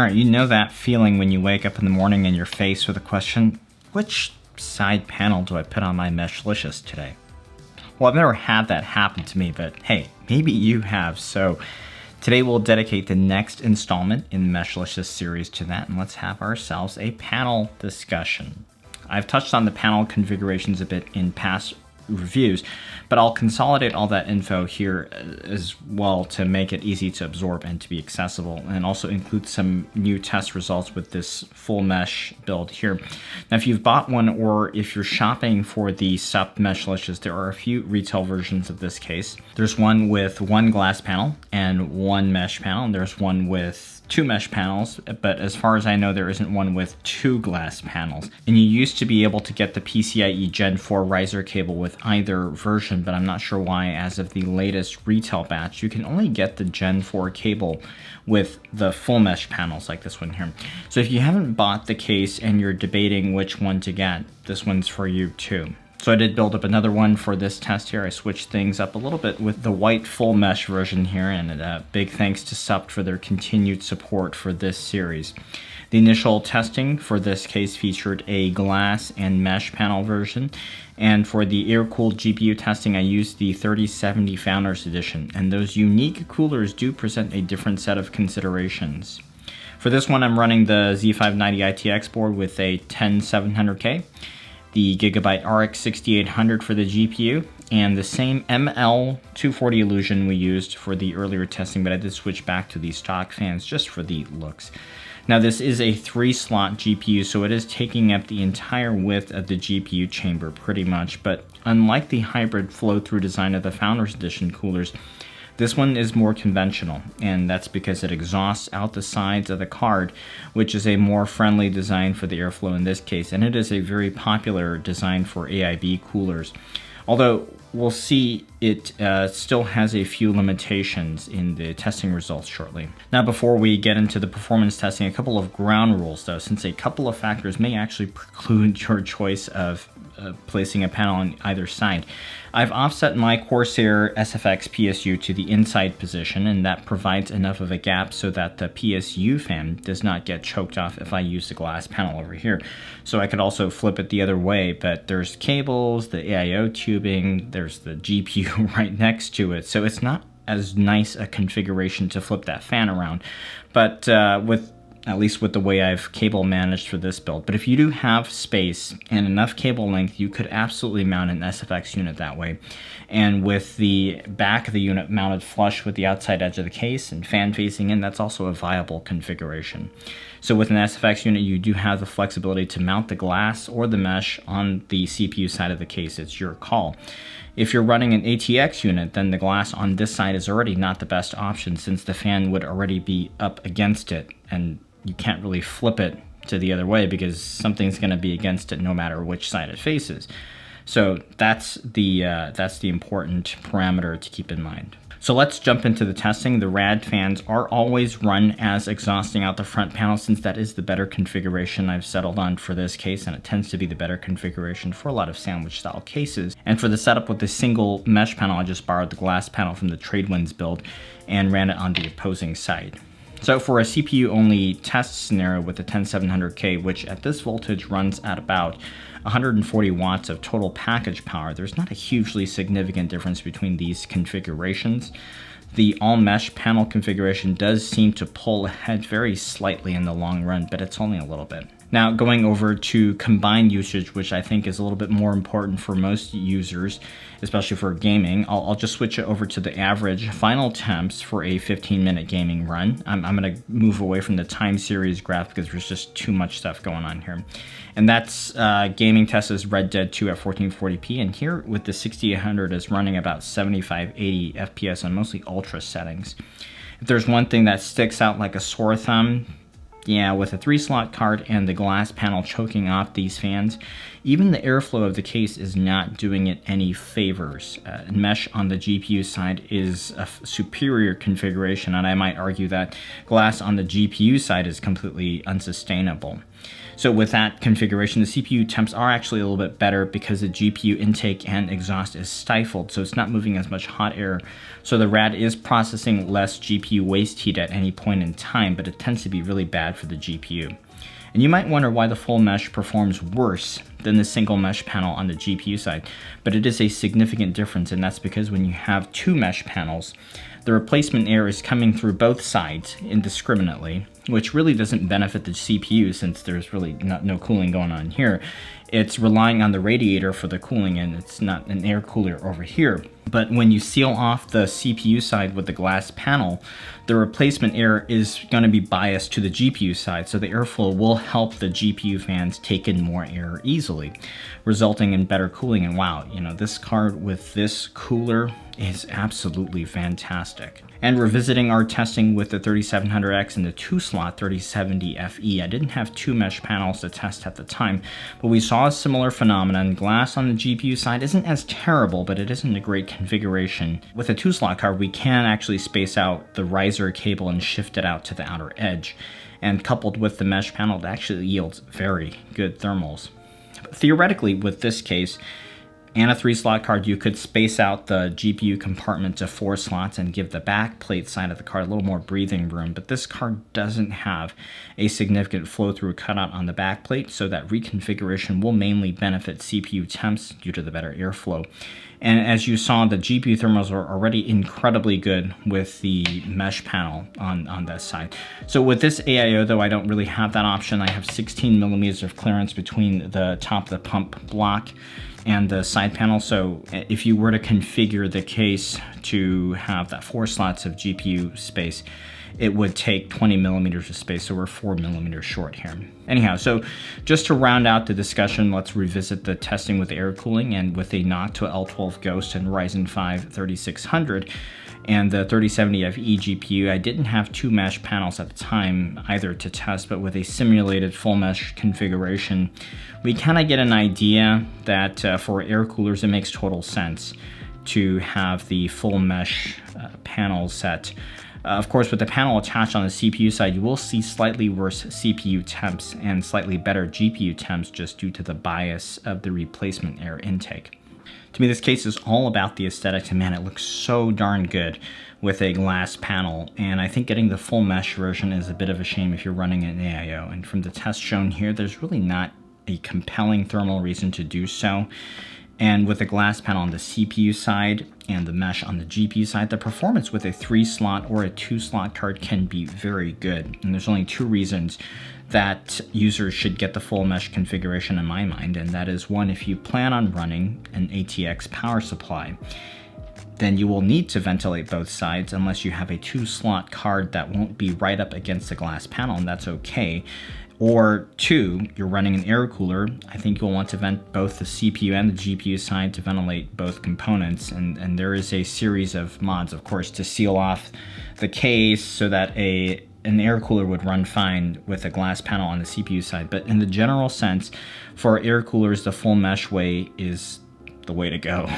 Alright, you know that feeling when you wake up in the morning and you're faced with a question, which side panel do I put on my Meshlicious today? Well, I've never had that happen to me, but hey, maybe you have. So today we'll dedicate the next installment in the Meshlicious series to that, and let's have ourselves a panel discussion. I've touched on the panel configurations a bit in past reviews, but I'll consolidate all that info here as well to make it easy to absorb and to be accessible, and also include some new test results with this full mesh build here. Now, if you've bought one or if you're shopping for the SSUPD Meshlicious, there are a few retail versions of this case. There's one with one glass panel and one mesh panel, and there's one with two mesh panels, but as far as I know, there isn't one with two glass panels. And you used to be able to get the PCIe Gen 4 riser cable with either version, but I'm not sure why. As of the latest retail batch, you can only get the Gen 4 cable with the full mesh panels like this one here. So if you haven't bought the case and you're debating which one to get, this one's for you too. So I did build up another one for this test here. I switched things up a little bit with the white full mesh version here, and a big thanks to SSUPD for their continued support for this series. The initial testing for this case featured a glass and mesh panel version, and for the air-cooled GPU testing, I used the 3070 Founders Edition, and those unique coolers do present a different set of considerations. For this one, I'm running the Z590 ITX board with a 10700K. The Gigabyte RX 6800 for the GPU, and the same ML240 Illusion we used for the earlier testing, but I did switch back to the stock fans just for the looks. Now, this is a 3-slot GPU, so it is taking up the entire width of the GPU chamber pretty much, but unlike the hybrid flow-through design of the Founders Edition coolers, this one is more conventional, and that's because it exhausts out the sides of the card, which is a more friendly design for the airflow in this case, and it is a very popular design for AIB coolers. Although we'll see it still has a few limitations in the testing results shortly. Now, before we get into the performance testing, a couple of ground rules though, since a couple of factors may actually preclude your choice of placing a panel on either side. I've offset my Corsair SFX PSU to the inside position, and that provides enough of a gap so that the PSU fan does not get choked off if I use the glass panel over here. So I could also flip it the other way, but there's cables, the AIO tubing, there's the GPU right next to it, so it's not as nice a configuration to flip that fan around, but at least with the way I've cable managed for this build. But if you do have space and enough cable length, you could absolutely mount an SFX unit that way. And with the back of the unit mounted flush with the outside edge of the case and fan facing in, that's also a viable configuration. So with an SFX unit, you do have the flexibility to mount the glass or the mesh on the CPU side of the case. It's your call. If you're running an ATX unit, then the glass on this side is already not the best option, since the fan would already be up against it, and you can't really flip it to the other way because something's going to be against it no matter which side it faces. So that's the important parameter to keep in mind. So let's jump into the testing. The rad fans are always run as exhausting out the front panel, since that is the better configuration I've settled on for this case, and it tends to be the better configuration for a lot of sandwich style cases. And for the setup with the single mesh panel, I just borrowed the glass panel from the Tradewinds build and ran it on the opposing side. So for a CPU-only test scenario with the 10700K, which at this voltage runs at about 140 watts of total package power, there's not a hugely significant difference between these configurations. The all-mesh panel configuration does seem to pull ahead very slightly in the long run, but it's only a little bit. Now, going over to combined usage, which I think is a little bit more important for most users, especially for gaming, I'll just switch it over to the average final temps for a 15-minute gaming run. I'm going to move away from the time series graph because there's just too much stuff going on here. And that's gaming test is Red Dead 2 at 1440p, and here with the 6800 is running about 75-80 FPS on mostly ultra settings. If there's one thing that sticks out like a sore thumb, yeah, with a 3-slot card and the glass panel choking off these fans, even the airflow of the case is not doing it any favors. Mesh on the GPU side is a superior configuration, and I might argue that glass on the GPU side is completely unsustainable. So with that configuration, the CPU temps are actually a little bit better because the GPU intake and exhaust is stifled, so it's not moving as much hot air. So the RAD is processing less GPU waste heat at any point in time, but it tends to be really bad for the GPU. And you might wonder why the full mesh performs worse than the single mesh panel on the GPU side, but it is a significant difference, and that's because when you have two mesh panels, the replacement air is coming through both sides indiscriminately, which really doesn't benefit the CPU since there's really no cooling going on here. It's relying on the radiator for the cooling, and it's not an air cooler over here. But when you seal off the CPU side with the glass panel, the replacement air is going to be biased to the GPU side, so the airflow will help the GPU fans take in more air easily, resulting in better cooling. And wow, you know, this card with this cooler is absolutely fantastic. And revisiting our testing with the 3700X and the 2-slot 3070FE, I didn't have two mesh panels to test at the time, but we saw a similar phenomenon. Glass on the GPU side isn't as terrible, but it isn't a great configuration. With a 2-slot card, we can actually space out the riser cable and shift it out to the outer edge. And coupled with the mesh panel, it actually yields very good thermals. But theoretically, with this case, and a 3-slot card, you could space out the GPU compartment to 4 slots and give the back plate side of the card a little more breathing room, but this card doesn't have a significant flow-through cutout on the back plate, so that reconfiguration will mainly benefit CPU temps due to the better airflow. And as you saw, the GPU thermals are already incredibly good with the mesh panel on that side. So with this AIO, though, I don't really have that option. I have 16 millimeters of clearance between the top of the pump block and the side panel. So if you were to configure the case to have that 4 slots of GPU space, it would take 20 millimeters of space, so we're 4 millimeters short here. Anyhow, so just to round out the discussion, let's revisit the testing with air cooling. And with a Noctua L12 Ghost and Ryzen 5 3600 and the 3070FE GPU, I didn't have two mesh panels at the time either to test, but with a simulated full mesh configuration, we kind of get an idea that for air coolers, it makes total sense to have the full mesh panel set. Of course, with the panel attached on the CPU side, you will see slightly worse CPU temps and slightly better GPU temps just due to the bias of the replacement air intake. To me, this case is all about the aesthetics, and man, it looks so darn good with a glass panel, and I think getting the full mesh version is a bit of a shame if you're running an AIO. And from the test shown here, there's really not a compelling thermal reason to do so. And with the glass panel on the CPU side and the mesh on the GPU side, the performance with a 3-slot or a 2-slot card can be very good. And there's only two reasons that users should get the full mesh configuration in my mind, and that is, one, if you plan on running an ATX power supply, then you will need to ventilate both sides unless you have a 2-slot card that won't be right up against the glass panel, and that's okay. Or 2, you're running an air cooler, I think you'll want to vent both the CPU and the GPU side to ventilate both components, and there is a series of mods, of course, to seal off the case so that an air cooler would run fine with a glass panel on the CPU side. But in the general sense, for air coolers, the full mesh way is the way to go.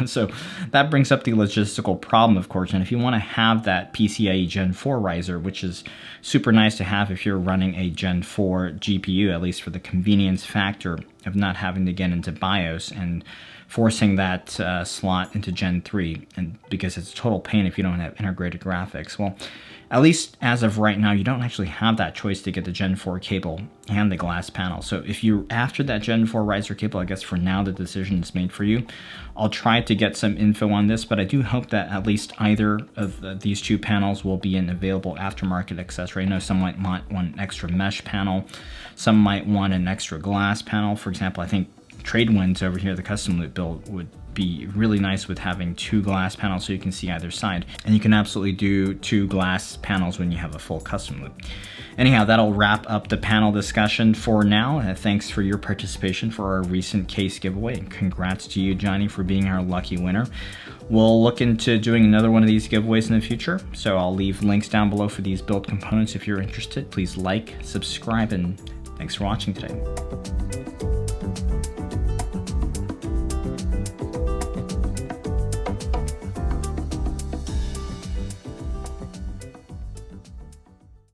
So that brings up the logistical problem, of course, and if you want to have that PCIe Gen 4 riser, which is super nice to have if you're running a Gen 4 GPU, at least for the convenience factor of not having to get into BIOS and forcing that slot into Gen 3, and because it's a total pain if you don't have integrated graphics. Well, at least as of right now, you don't actually have that choice to get the Gen 4 cable and the glass panel. So if you're after that Gen 4 riser cable, I guess for now the decision is made for you. I'll try to get some info on this, but I do hope that at least either of these two panels will be an available aftermarket accessory. I know some might want one extra mesh panel, some might want an extra glass panel. For example, I think Tradewinds over here, the custom loop build, would be really nice with having two glass panels so you can see either side. And you can absolutely do two glass panels when you have a full custom loop. Anyhow, that'll wrap up the panel discussion for now. Thanks for your participation for our recent case giveaway. And congrats to you, Johnny, for being our lucky winner. We'll look into doing another one of these giveaways in the future, so I'll leave links down below for these build components if you're interested. Please like, subscribe, and thanks for watching today.